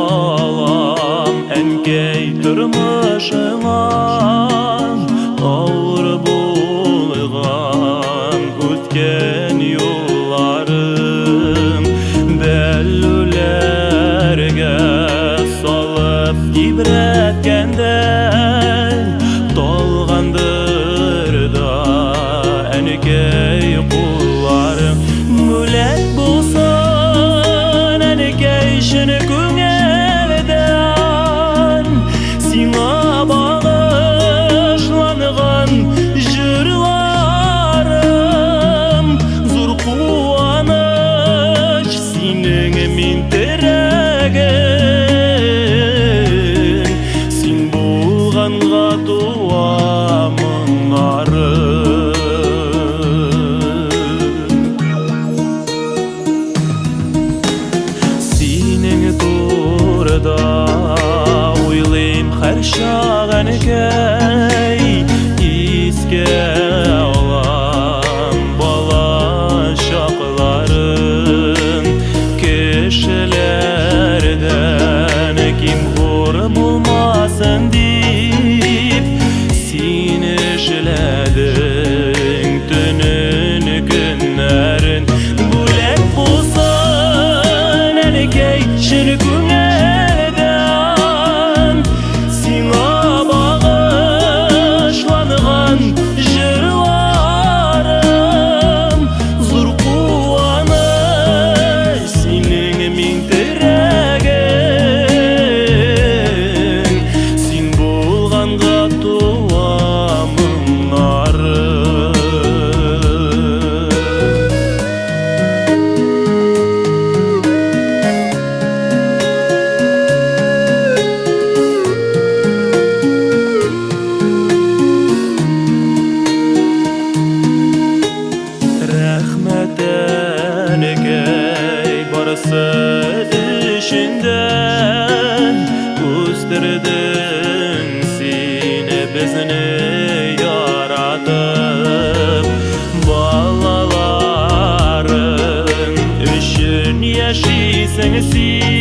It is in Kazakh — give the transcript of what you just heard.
Qolam ənkəy durmuşuman Ağır bulğan ötken yollarım Bellülərgə salıb ibretkəndəy Dolğandır da ənkəy qullarım Mülək bulsun ənkəy şını көңелден Сиңа бағышланған жырларым Зур қуаныш синең мен терәгең Син болғанға туамын Ойлайым һәр шақ әнекәй Иске алам бала шақларын Кешелерден ким ғор болмасын дип Син эшләдең төнін күннәрін Бүләк булсын әнекәй шын көңелден Сиңа бағышланған жырларым Зур қуаныш синең мен терәгең Син болғанға туамын Барысы ішінден Өстірдің сені бізіні яратып Балаларың үшін яшисің сен